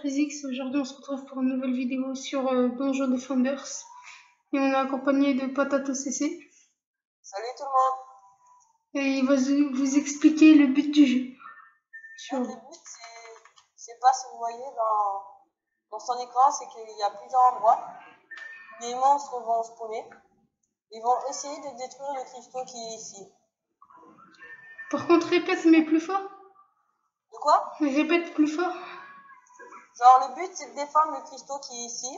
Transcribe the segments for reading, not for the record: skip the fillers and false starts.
Freezix. Aujourd'hui, on se retrouve pour une nouvelle vidéo sur Donjon Defenders. Et on est accompagné de Patate CC. Salut tout le monde. Et il va vous expliquer le but du jeu. Le but, c'est pas si vous voyez dans son écran, c'est qu'il y a plusieurs endroits. Les monstres vont spawner. Ils vont essayer de détruire le cristaux qui est ici. Par contre, répète, mais plus fort. De quoi? Répète plus fort. Genre, le but, c'est de défendre le cristaux qui est ici.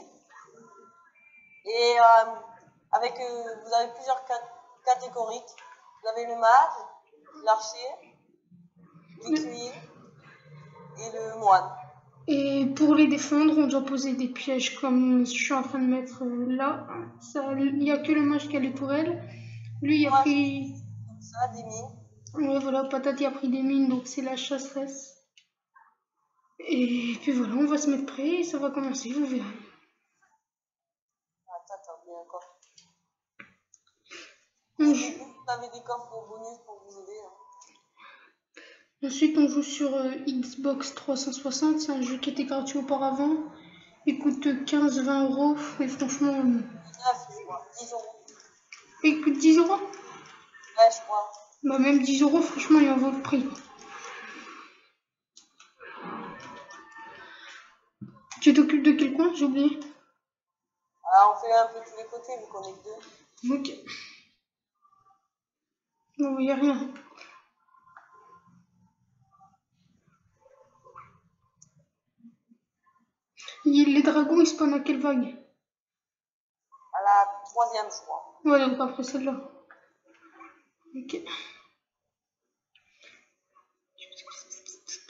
Et vous avez plusieurs catégories. Vous avez le mage, l'archer, l'écuyer et le moine. Et pour les défendre, on doit poser des pièges comme je suis en train de mettre là. Il n'y a que le mage qui a les tourelles. Lui, il a pris... Comme ça, des mines. Ouais, voilà, Patate il a pris des mines, donc c'est la chasseresse. Et puis voilà, on va se mettre prêt et ça va commencer, vous verrez. Attends, bien encore. Vous avez des coffres bonus pour vous aider. Hein. Ensuite, on joue sur Xbox 360. C'est un jeu qui était gratuit auparavant. Il coûte 15-20 euros. Et franchement. 10 euros. Il coûte 10 euros? Ouais, je crois. Bah, même 10 euros, franchement, il en vaut le prix. Tu t'occupes de quel coin? J'ai oublié. Ah, on fait un peu tous les côtés, vu qu'on est que deux. Ok. Non, il n'y a rien. Les dragons, ils spawnent à quelle vague? À la 3e, je crois. Ouais, donc après celle-là. Ok.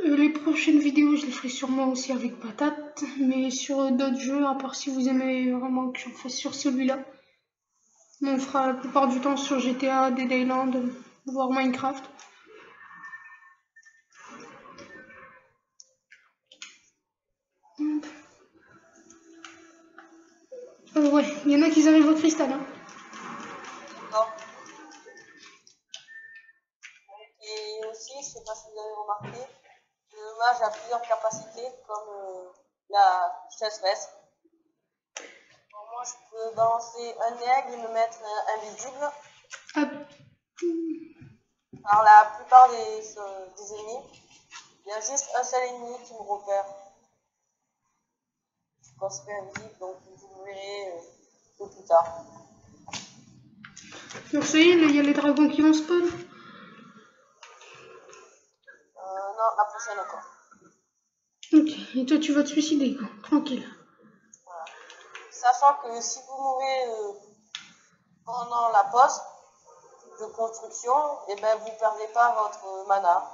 Les prochaines vidéos, je les ferai sûrement aussi avec Patate, mais sur d'autres jeux, à part si vous aimez vraiment que j'en fasse sur celui-là. On fera la plupart du temps sur GTA, Dead Island, voire Minecraft. Ouais, il y en a qui arrivent au cristal. Hein. D'accord. Et aussi, je sais pas si vous avez remarqué, le mage a plusieurs capacités, comme la chasseresse. Moi, je peux balancer un aigle et me mettre invisible. Par la plupart des ennemis, il y a juste un seul ennemi qui me repère. Je pense que c'est invisible, donc vous le verrez peu plus tard. Donc ça y est, il y a les dragons qui vont spawn. Non, la prochaine encore. Ok, et toi tu vas te suicider, quoi. Tranquille. Voilà. Sachant que si vous mourrez pendant la pause de construction, et ben vous perdez pas votre mana.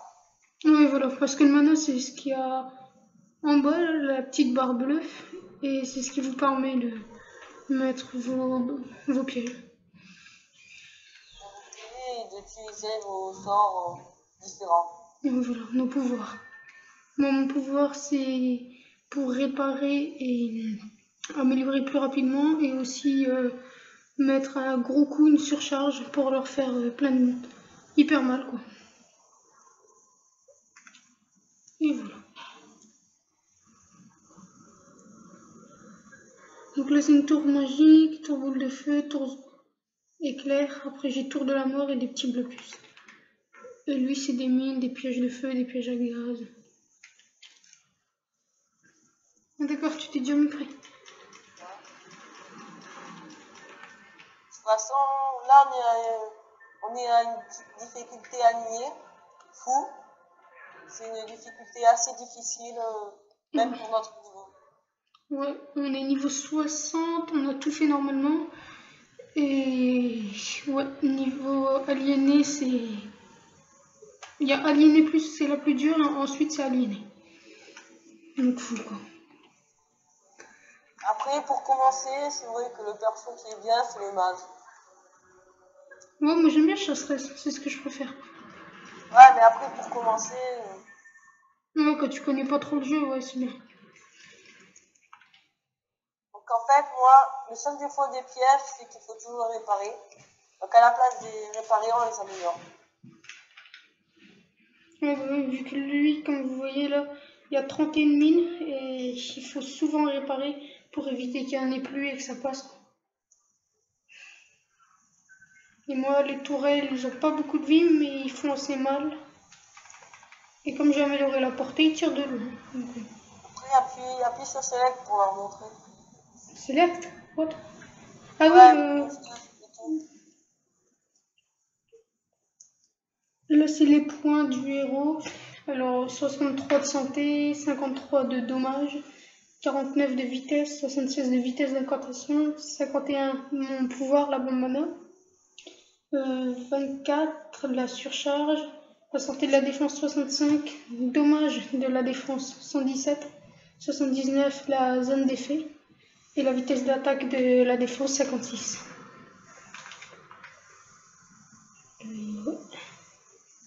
Oui, voilà, parce que le mana c'est ce qu'il y a en bas, la petite barre bleue, et c'est ce qui vous permet de mettre vos pièges. Et d'utiliser vos sorts différents. Et voilà, nos pouvoirs. Moi, mon pouvoir c'est pour réparer et améliorer plus rapidement, et aussi mettre un gros coup, une surcharge pour leur faire hyper mal, quoi. Et voilà. Donc là c'est une tour magique, tour boule de feu, tour éclair. Après j'ai tour de la mort et des petits blocus. Et lui c'est des mines, des pièges de feu, des pièges à gaz. Ah, d'accord, tu t'es déjà mis prêt. De toute façon, là on est à une difficulté alignée, fou. C'est une difficulté assez difficile, même pour notre niveau. Ouais, on est niveau 60, on a tout fait normalement. Et ouais, niveau aliéné, c'est... Il y a aliéné plus, c'est la plus dure, ensuite c'est aliéné. Donc fou quoi. Après, pour commencer, c'est vrai que le perso qui est bien, c'est le mage. Ouais, moi j'aime bien chasseresse, c'est ce que je préfère. Ouais, mais après, pour commencer... Ouais, quand tu connais pas trop le jeu, ouais, c'est bien. Donc en fait, moi, le seul défaut des pièges, c'est qu'il faut toujours réparer. Donc à la place de réparer, on les améliore. Ouais, vu que lui, comme vous voyez là, il y a 31 mines et et il faut souvent réparer pour éviter qu'il y en ait plus et que ça passe. Et moi, les tourelles, ils ont pas beaucoup de vie, mais ils font assez mal. Et comme j'ai amélioré la portée, ils tirent de loin. Après, appuie sur Select pour leur montrer. Select? What? Ah Ouais, oui, là c'est les points du héros. Alors 63 de santé, 53 de dommages, 49 de vitesse, 76 de vitesse d'incantation, 51 mon pouvoir, la bombe mana, 24 de la surcharge, la santé de la défense 65, dommage de la défense 117, 79 la zone d'effet et la vitesse d'attaque de la défense 56.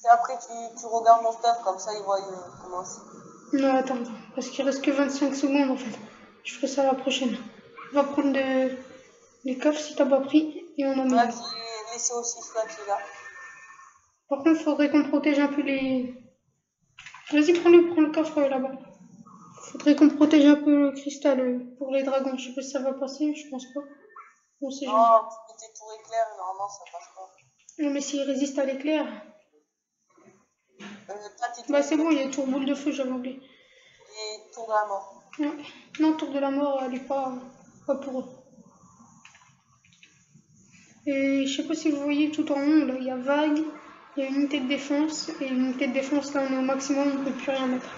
Et après, tu regardes mon stuff, comme ça, ils voient comment c'est. Non, attends, parce qu'il reste que 25 secondes en fait. Je ferai ça la prochaine. On va prendre les coffres si t'as pas pris et on en met. Ouais, j'ai laissé aussi celui-là qui est là. Par contre, faudrait qu'on protège un peu les. Vas-y, prends le coffre là-bas. Faudrait qu'on protège un peu le cristal pour les dragons. Je sais pas si ça va passer, je pense pas. On sait jamais. Non, tu mets tes tours éclairs, normalement, ça passe pas. Non, mais s'il résiste à l'éclair. Bah, c'est bon, il y a tour boule de feu, j'avais oublié. Et tour de la mort. Ouais. Non, tour de la mort, elle est pas pour eux. Et je sais pas si vous voyez tout en haut, là, il y a vague, il y a une unité de défense, et une unité de défense, là, on est au maximum, on ne peut plus rien mettre.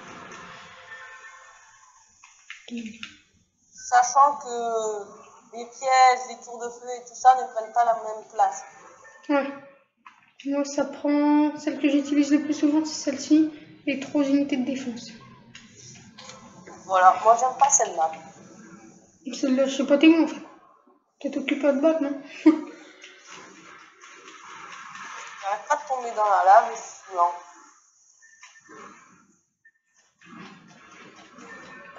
Sachant que les pièges, les tours de feu et tout ça ne prennent pas la même place. Ouais. Moi, ça prend... Celle que j'utilise le plus souvent, c'est celle-ci, et 3 unités de défense. Voilà, moi j'aime pas celle-là. Celle-là, je sais pas t'es où, en fait. Tu t'occupes à te battre, non? J'arrête pas de tomber dans la lave et c'est saoulant.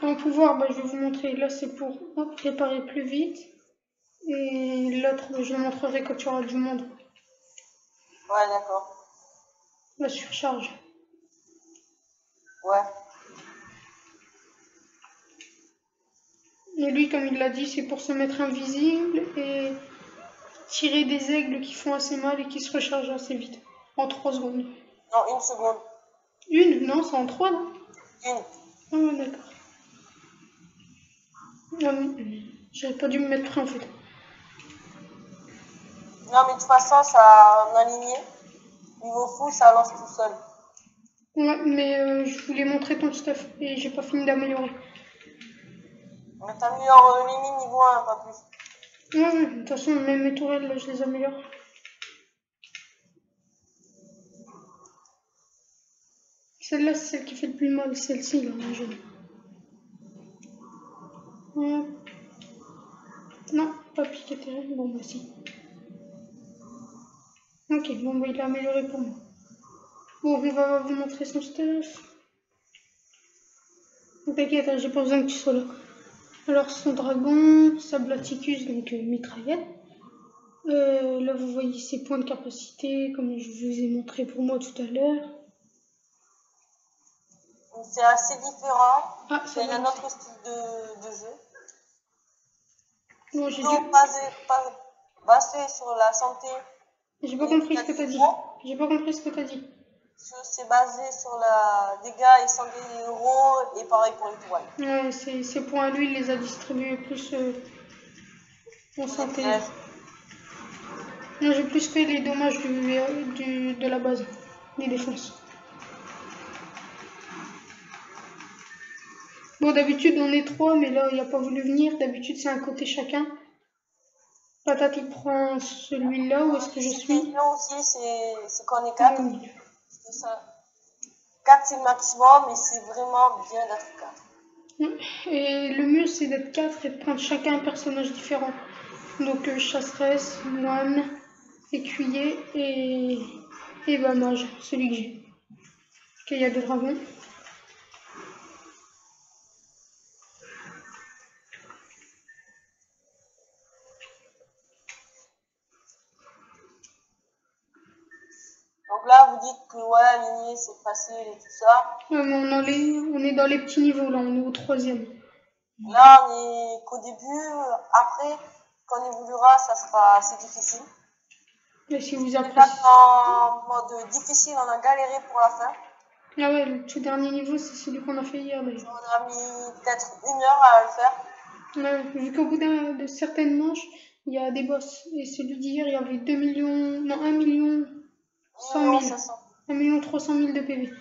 En pouvoir, bah, je vais vous montrer. Là, c'est pour réparer plus vite. Et l'autre, je le montrerai quand tu auras du monde. Ouais, d'accord. La surcharge. Ouais. Et lui, comme il l'a dit, c'est pour se mettre invisible et tirer des aigles qui font assez mal et qui se rechargent assez vite. En 3 secondes. Non, une seconde. Une? Non, c'est en 3, non? Une. Ah ouais, d'accord. Ah oui, j'aurais pas dû me mettre prêt en fait. Non, mais de toute façon, ça en aligné. Niveau fou, ça lance tout seul. Ouais, mais je voulais montrer ton stuff et j'ai pas fini d'améliorer. Mais t'améliores limite niveau 1, pas plus. Ouais, de toute façon, même mes tourelles, là, je les améliore. Celle-là, c'est celle qui fait le plus mal, celle-ci, là, la jaune. Non, pas piqué terrible, bon bah si. Ok, bon bah il a amélioré pour moi. Bon, on va vous montrer son stuff. T'inquiète, hein, j'ai pas besoin que tu sois là. Alors son dragon, sa Blaticus, donc mitraillette. Là vous voyez ses points de capacité, comme je vous ai montré pour moi tout à l'heure. C'est assez différent. Ah, c'est un autre style de jeu. Bon, j'ai plutôt basé sur la santé. J'ai pas compris ce que t'as dit. J'ai pas compris ce que t'as dit. C'est basé sur la dégâts et santé des héros et pareil pour les toiles. Ouais, ces points lui, il les a distribués plus en santé. Moi j'ai plus fait les dommages de la base, des défenses. Bon, d'habitude on est 3, mais là il a pas voulu venir. D'habitude c'est un côté chacun. Patate, il prend celui-là, où est-ce que je suis? Là aussi, c'est qu'on est 4. C'est ça. 4 c'est le maximum, mais c'est vraiment bien d'être 4. Et le mieux c'est d'être 4 et de prendre chacun un personnage différent. Donc chasseresse, moine, écuyer et bah mage, celui que j'ai. Ok, il y a deux dragons. Donc là, vous dites que ouais, aligner c'est facile et tout ça. Ouais, mais on est dans les petits niveaux là, on est au 3e. Là, on est qu'au début. Après, quand on évoluera, ça sera assez difficile. Et si vous Déjà appréciez. qu'en mode difficile, on a galéré pour la fin. Ah ouais, le tout dernier niveau, c'est celui qu'on a fait hier d'ailleurs. On a mis peut-être 1 heure à le faire. Ouais, vu qu'au bout de certaines manches, il y a des boss. Et celui d'hier, il y avait 2 millions, non, 1 million 100 000. 500. 1 million 300 000 de PV.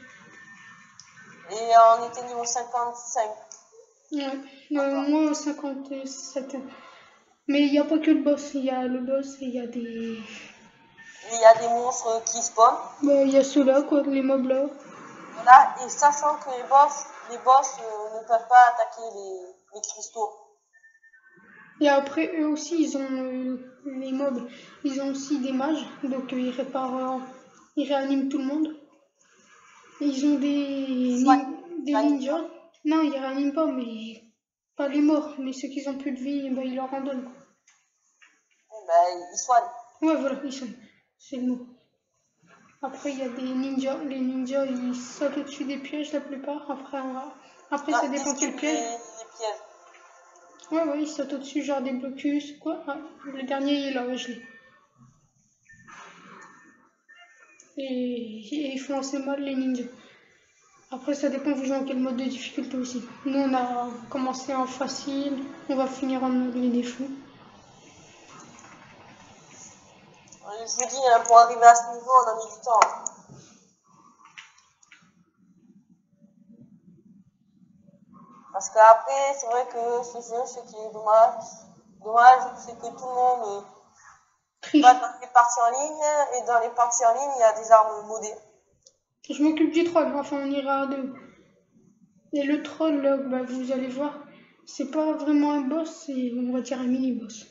Et on était niveau 55. Ouais, moi 57. Mais il n'y a pas que le boss, il y a le boss et il y a des. Il y a des monstres qui spawnent. Bah, il y a ceux-là, quoi, les mobs là. Voilà, et sachant que les boss ne peuvent pas attaquer les cristaux. Et après, eux aussi, ils ont les mobs, ils ont aussi des mages, donc ils réparent, ils réaniment tout le monde. Et ils ont des ninjas. Non, ils réaniment pas, mais pas les morts, mais ceux qui ont plus de vie, bah, ils leur en donnent. Ben, ils soignent. Ouais, voilà, ils sont. C'est le mot. Après, il y a des ninjas. Les ninjas, ils sautent au-dessus des pièges la plupart. Après ça dépend quel piège. Les pièges. Ouais, ils sautent au-dessus, genre des blocus, quoi. Ah, le dernier, il est là, ouais, je l'ai. Et ils font assez mal, les ninjas. Après, ça dépend, vous jouez en quel mode de difficulté aussi. Nous, on a commencé en facile, on va finir en les défauts. Je vous dis, hein, pour arriver à ce niveau, on a mis du temps. Parce qu'après, c'est vrai que ce jeu, ce qui est dommage, c'est que tout le monde va dans les parties en ligne, et dans les parties en ligne, il y a des armes modées. Je m'occupe du troll, enfin on ira à deux. Et le troll, là, bah, vous allez voir, c'est pas vraiment un boss, c'est on va dire un mini-boss.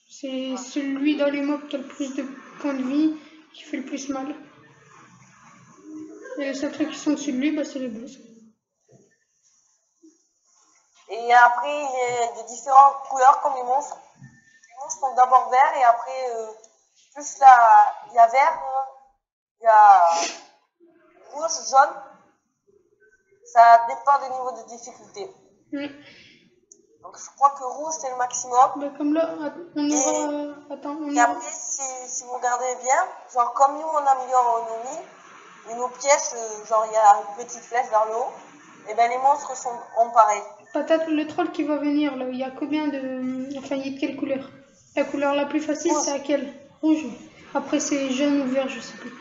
C'est celui dans les mobs qui a le plus de points de vie, qui fait le plus mal. Et les seuls trucs qui sont dessus de lui, bah, c'est les boss. Et après, il y a de différentes couleurs comme les monstres. Les monstres sont d'abord verts et après, plus là, il y a vert, il y a rouge, jaune. Ça dépend du niveau de difficulté. Donc je crois que rouge c'est le maximum. Bah, comme là, on aura. Attends, on Et aura. après, si vous regardez bien, genre comme nous on améliore nos nids, et nos pièges, genre il y a une petite flèche vers le haut, et ben les monstres ont pareil. Patate, le troll qui va venir, là, il y a combien de. Enfin, il est de quelle couleur? La couleur la plus facile, c'est laquelle? Rouge. Après, c'est jaune ou vert, je sais plus.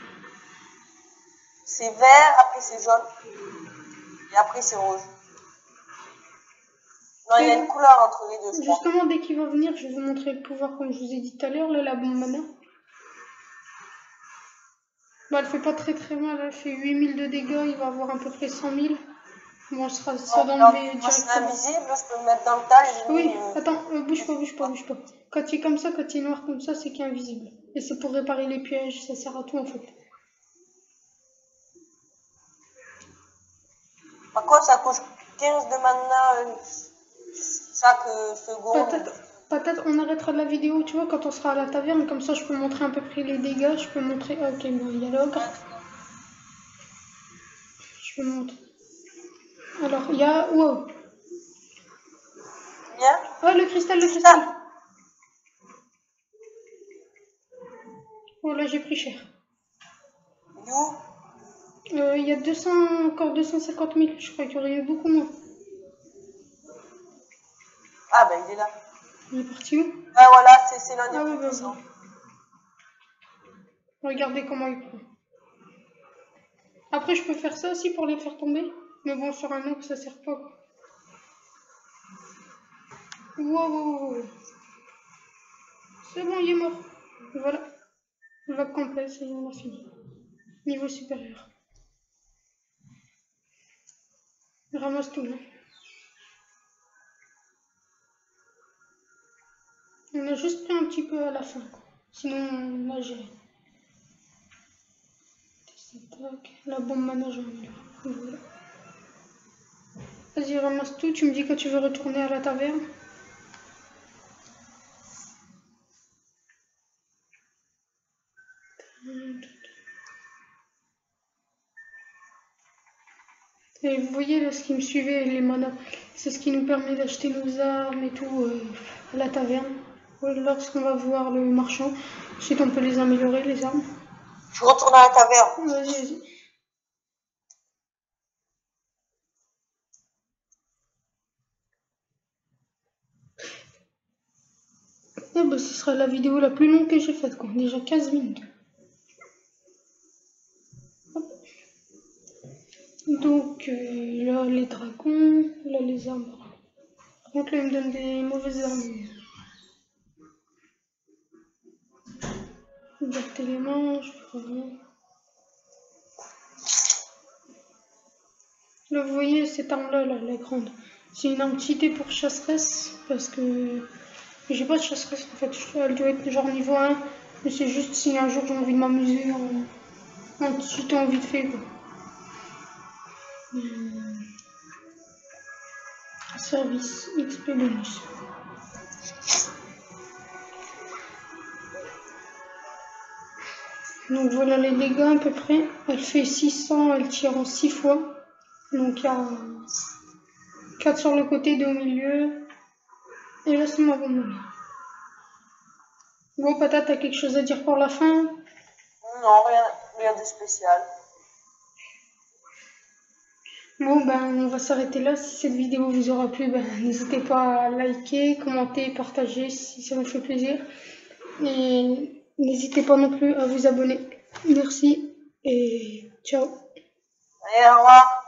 C'est vert, après c'est jaune, et après c'est rouge. Non, il y a une couleur entre les deux, je crois. Justement, dès qu'il va venir, je vais vous montrer le pouvoir, comme je vous ai dit tout à l'heure, là, la bombe mana. Bah, elle fait pas très très mal, elle fait 8000 de dégâts, il va avoir à peu près 100 000. Bon, ça d'enlever Moi je suis directement. invisible, je peux me mettre dans le tas. Oui, attends, bouge pas. Quand il est comme ça, quand il est noir comme ça, c'est qu'il est invisible. Et c'est pour réparer les pièges, ça sert à tout en fait. Par contre, ça coûte 15 de mana chaque seconde. Patate, on arrêtera de la vidéo, tu vois, quand on sera à la taverne, comme ça je peux montrer à peu près les dégâts, je peux montrer. Ah, ok, bon, il y a l'ogre. Je peux montrer. Alors, il y a. Wow! Bien. Oh, le cristal! Oh là, j'ai pris cher. You. Il y a encore 250 000, je crois qu'il y aurait eu beaucoup moins. Ah ben il est là. Il est parti où? Ah voilà, c'est l'un des plus puissants. Regardez comment il prend. Après, je peux faire ça aussi pour les faire tomber. Mais bon, sur un ogre, ça sert pas. Wow! C'est bon, il est mort. Voilà. Vague complète, ça y est, on a fini. Niveau supérieur. Ramasse tout, hein. On a juste pris un petit peu à la fin. Sinon, on a géré. La bombe mana, j'en ai là. Voilà. Vas-y, ramasse tout. Tu me dis que tu veux retourner à la taverne. Et vous voyez là ce qui me suivait, les manas. C'est ce qui nous permet d'acheter nos armes et tout à la taverne. Lorsqu'on va voir le marchand, ensuite on peut les améliorer, les armes. Je retourne à la taverne. Vas-y, vas-y. Et bah, ce sera la vidéo la plus longue que j'ai faite, quoi. Déjà 15 minutes. Hop. Donc là, les dragons, là, les armes. Par contre, là, ils me donnent des mauvaises armes. Battre les manches, rien. Là, vous voyez cette arme-là, là, la grande. C'est une arme cheatée pour chasseresse, parce que j'ai pas de chasseresse en fait. Elle doit être genre niveau 1, mais c'est juste si un jour j'ai envie de m'amuser en cheatant vite fait, quoi. Service, XP bonus. Donc voilà les dégâts à peu près. Elle fait 600, elle tire en 6 fois. Donc il y a 4 sur le côté, 2 au milieu. Et là c'est ma bonne. Bon, Patate, t'as quelque chose à dire pour la fin? Non, rien de spécial. Bon, ben, on va s'arrêter là. Si cette vidéo vous aura plu, ben, n'hésitez pas à liker, commenter, partager si ça vous fait plaisir. Et n'hésitez pas non plus à vous abonner. Merci et ciao. Allez, au revoir.